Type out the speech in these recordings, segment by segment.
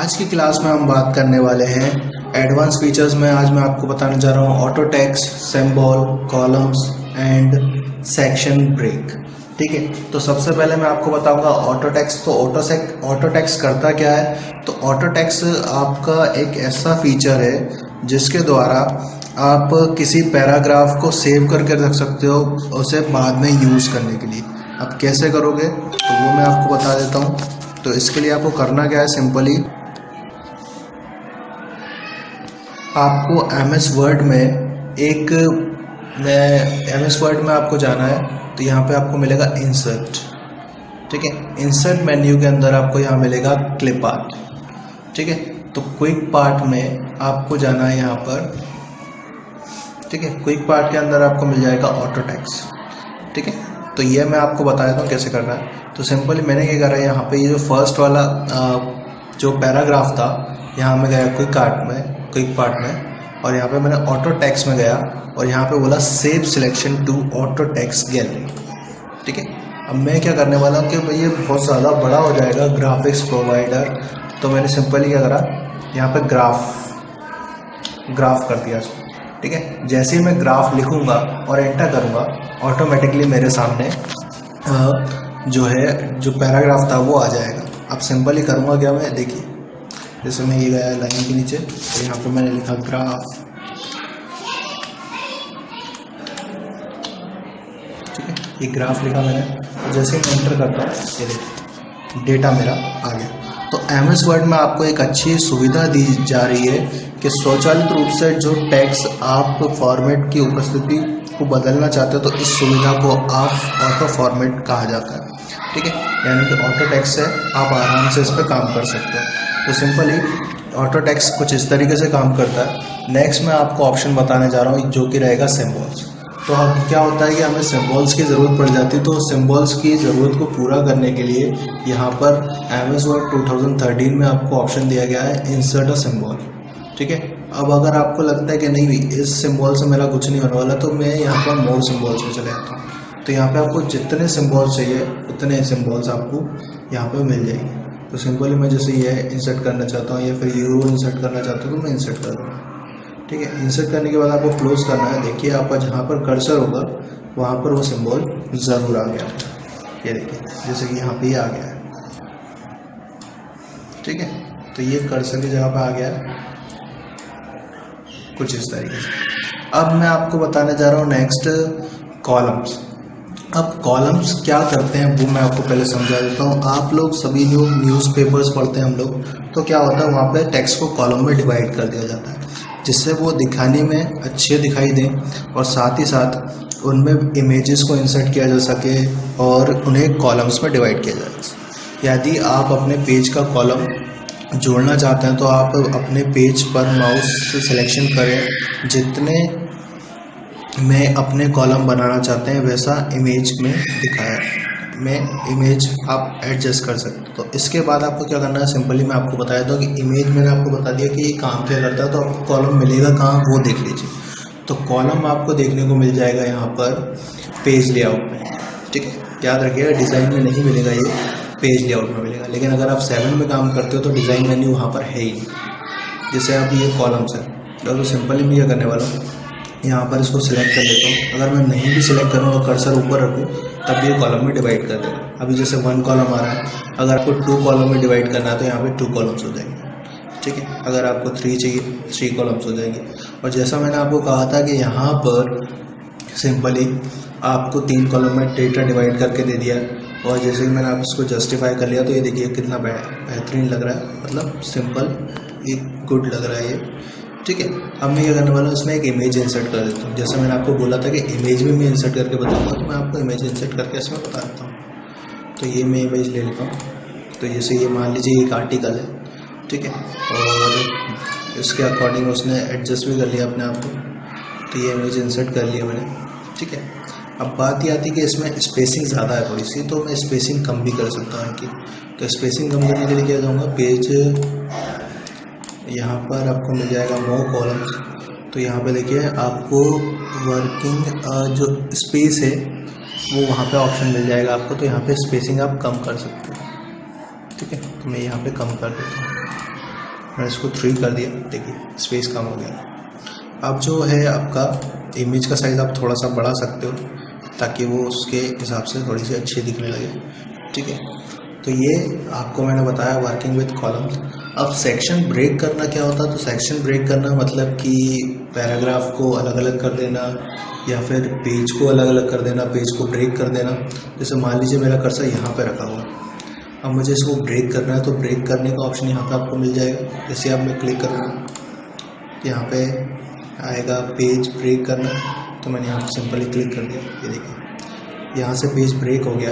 आज की क्लास में हम बात करने वाले हैं एडवांस फीचर्स में। आज मैं आपको बताने जा रहा हूँ auto text, symbol, columns and section break. ठीक है, तो सबसे पहले मैं आपको बताऊंगा ऑटो टेक्स्ट। तो ऑटो टेक्स्ट करता क्या है? तो ऑटो टेक्स्ट आपका एक ऐसा फीचर है जिसके द्वारा आप किसी पैराग्राफ को सेव करके रख सकते हो उसे बाद में यूज़ करने के लिए। अब कैसे करोगे तो वो मैं आपको बता देता हूँ। तो इसके लिए आपको करना क्या है, सिंपली आपको MS वर्ड में MS वर्ड में आपको जाना है। तो यहाँ पे आपको मिलेगा इंसर्ट। ठीक है, इंसर्ट मेन्यू के अंदर आपको यहाँ मिलेगा क्लिप आर्ट। ठीक है, तो क्विक पार्ट में आपको जाना है यहाँ पर। ठीक है, क्विक पार्ट के अंदर आपको मिल जाएगा ऑटो टेक्स्ट। ठीक है, तो ये मैं आपको बता देता हूँ कैसे करना है। तो सिंपली मैंने क्या करा है, यहाँ पे ये जो फर्स्ट वाला जो पैराग्राफ था, यहाँ मैं गया क्विक पार्ट में, और यहाँ पे मैंने ऑटो टेक्स्ट में गया और यहाँ पे बोला save selection to auto text gallery. ठीक है, अब मैं क्या करने वाला हूँ कि भाई ये बहुत ज़्यादा बड़ा हो जाएगा ग्राफिक्स प्रोवाइडर। तो मैंने सिंपली क्या करा, यहाँ पे ग्राफ कर दिया। ठीक है, जैसे ही मैं ग्राफ लिखूंगा और एंटर करूंगा ऑटोमेटिकली मेरे सामने जो पैराग्राफ था वो आ जाएगा। अब सिंपली करूंगा क्या मैं, देखिए जैसे मैं ये गया लाइन के नीचे, तो यहाँ पे मैंने लिखा ग्राफ। ठीक है, ये ग्राफ लिखा मैंने। तो जैसे मैं एंटर करता हूँ ये देखिए डेटा मेरा आ गया। तो MS वर्ड में आपको एक अच्छी सुविधा दी जा रही है कि स्वचालित रूप से जो टेक्स्ट आप फॉर्मेट की उपस्थिति को बदलना चाहते हो तो इस सुविधा को आप ऑटो फॉर्मेट कहा जाता है। ठीक है, यानी कि ऑटो टेक्स्ट से आप आराम से इस पर काम कर सकते हो। तो सिंपली ऑटो टेक्स्ट कुछ इस तरीके से काम करता है। नेक्स्ट मैं आपको ऑप्शन बताने जा रहा हूँ जो कि रहेगा सिम्बॉल्स। तो अब क्या होता है कि हमें सिम्बॉल्स की ज़रूरत पड़ जाती है। तो सिम्बॉल्स की ज़रूरत को पूरा करने के लिए यहाँ पर MS वर्ड 2013 में आपको ऑप्शन दिया गया है इंसर्ट अ सिम्बॉल। ठीक है, अब अगर आपको लगता है कि नहीं भी इस सिम्बॉल से मेरा कुछ नहीं होने वाला, तो मैं यहाँ पर मोर सिम्बॉल्स में चले जाता हूँ। तो यहाँ पे आपको जितने सिम्बॉल्स चाहिए उतने सिम्बॉल्स आपको यहाँ पे मिल जाएंगे। तो सिंपली मैं जैसे ये इंसर्ट करना चाहता हूँ या फिर यूरो इंसर्ट करना चाहता हूँ तो मैं इंसर्ट कर दूँगा। ठीक है, इंसर्ट करने के बाद आपको क्लोज करना है। देखिए आपका जहाँ पर कर्सर होगा वहाँ पर वो सिंबल ज़रूर आ गया। ये देखिए जैसे कि यहाँ पे ही आ गया है। ठीक है, तो ये कर्सर की जगह पर आ गया है कुछ इस तरीके से। अब मैं आपको बताने जा रहा हूँ नेक्स्ट कॉलम्स। अब कॉलम्स क्या करते हैं वो मैं आपको पहले समझा देता हूँ। आप लोग सभी लोग न्यूज़पेपर्स पढ़ते हैं हम लोग, तो क्या होता है वहाँ पे टेक्स्ट को कॉलम में डिवाइड कर दिया जाता है जिससे वो दिखाने में अच्छे दिखाई दें और साथ ही साथ उनमें इमेजेस को इंसर्ट किया जा सके और उन्हें कॉलम्स में डिवाइड किया जा सके। यदि आप अपने पेज का कॉलम जोड़ना चाहते हैं तो आप अपने पेज पर माउस से सिलेक्शन करें, जितने में अपने कॉलम बनाना चाहते हैं वैसा इमेज में दिखाया में इमेज आप एडजस्ट कर सकते हो। तो इसके बाद आपको क्या करना है, सिंपली मैं आपको बताया था कि इमेज मैंने आपको बता दिया कि ये काम क्या करता है। तो आपको कॉलम मिलेगा कहाँ वो देख लीजिए। तो कॉलम आपको देखने को मिल जाएगा यहाँ पर पेज लेआउट में। ठीक है, याद रखिएगा डिज़ाइन में नहीं मिलेगा, ये पेज लेआउट में मिलेगा। लेकिन अगर आप 7 में काम करते हो तो डिज़ाइन मेन्यू वहाँ पर है ही नहीं। जैसे अब ये कॉलम्स है, तो सिंपली मैं क्या करने वाला हूँ, यहाँ पर इसको सिलेक्ट कर लेता हूँ। अगर मैं नहीं भी सिलेक्ट करूँ और कर्सर ऊपर रखूँ तब ये कॉलम में डिवाइड कर देगा। अभी जैसे 1 कॉलम आ रहा है, अगर आपको 2 कॉलम में डिवाइड करना है तो यहाँ पे 2 कॉलम्स हो जाएंगे। ठीक है, अगर आपको 3 चाहिए 3 कॉलम्स हो जाएंगे। और जैसा मैंने आपको कहा था कि यहाँ पर सिंपली आपको 3 कॉलम में डेटा डिवाइड करके दे दिया, और जैसे कि मैंने आप इसको जस्टिफाई कर लिया तो ये देखिए कितना बेहतरीन लग रहा है, मतलब सिंपल एक गुड लग रहा है ये। ठीक है, अब मैं क्या करने वाला हूँ, इसमें एक इमेज इंसर्ट कर देता हूँ। जैसे मैंने आपको बोला था कि इमेज में मैं इंसर्ट करके बताऊँगा, तो मैं आपको इमेज इंसर्ट करके इसमें बता देता हूँ। तो ये मैं इमेज ले लेता हूँ। तो जैसे ये मान लीजिए एक आर्टिकल है। ठीक है, और इसके अकॉर्डिंग उसने एडजस्ट भी कर लिया अपने आप को। तो ये इमेज इंसर्ट कर लिया मैंने। ठीक है, अब बात ये आती है कि इसमें स्पेसिंग ज़्यादा है थोड़ी सी, तो मैं स्पेसिंग कम भी कर सकता हूँ इनकी। तो स्पेसिंग कम करने के लिए क्या जाऊँगा, पेज यहाँ पर आपको मिल जाएगा मोर कॉलम्स। तो यहाँ पे देखिए आपको वर्किंग जो स्पेस है वो वहाँ पे ऑप्शन मिल जाएगा आपको। तो यहाँ पे स्पेसिंग आप कम कर सकते हो। ठीक है, तो मैं यहाँ पे कम कर देता हूँ। मैंने इसको 3 कर दिया, देखिए स्पेस कम हो गया। अब जो है आपका इमेज का साइज़ आप थोड़ा सा बढ़ा सकते हो ताकि वो उसके हिसाब से थोड़ी सी अच्छी दिखने लगे, ठीक है। तो ये आपको मैंने बताया वर्किंग विद कॉलम्स। अब सेक्शन ब्रेक करना क्या होता है, तो सेक्शन ब्रेक करना मतलब कि पैराग्राफ को अलग अलग कर देना या फिर पेज को अलग अलग कर देना, पेज को ब्रेक कर देना। जैसे मान लीजिए मेरा कर्सर यहाँ पे रखा हुआ है, अब मुझे इसको ब्रेक करना है, तो ब्रेक करने का ऑप्शन यहाँ पे आपको मिल जाएगा। जैसे अब मैं क्लिक करूँगा यहाँ पे आएगा पेज ब्रेक करना, तो मैंने यहाँ पे सिंपली क्लिक कर दिया, ये देखिए यहाँ से पेज ब्रेक हो गया।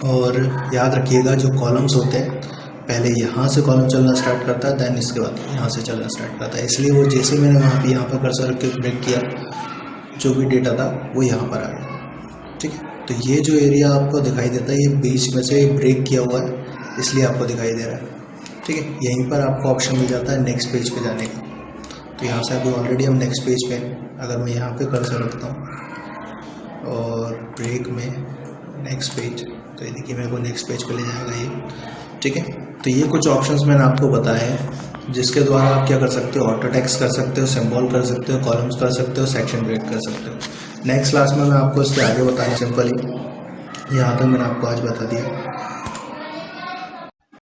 और याद रखिएगा जो कॉलम्स होते हैं पहले यहाँ से कॉलम चलना स्टार्ट करता है, देन इसके बाद यहाँ से चलना स्टार्ट करता है। इसलिए वो जैसे मैंने वहाँ पे यहाँ पर कर्सर रख के ब्रेक किया, जो भी डेटा था वो यहाँ पर आ गया, ठीक है। तो ये जो एरिया आपको दिखाई देता है ये बीच में से ब्रेक किया हुआ है, इसलिए आपको दिखाई दे रहा है, ठीक है। यहीं पर आपको ऑप्शन मिल जाता है नेक्स्ट पेज पे जाने का। तो यहाँ से अभी ऑलरेडी हम नेक्स्ट पेज पे हैं। अगर मैं यहाँ पे कर्सर रखता हूँ और ब्रेक में नेक्स्ट पेज, तो ये देखिए मेरे को नेक्स्ट पेज पे ले जाएगा ये, ठीक है। तो ये कुछ ऑप्शंस मैंने आपको बताए हैं जिसके द्वारा आप क्या कर सकते हो, ऑटो टेक्स्ट कर सकते हो, सिंबल कर सकते हो, कॉलम्स कर सकते हो, सेक्शन ब्रेक कर सकते हो। नेक्स्ट क्लास में मैं आपको इसके आगे बताना सिंपली, यहाँ तक मैंने आपको आज बता दिया।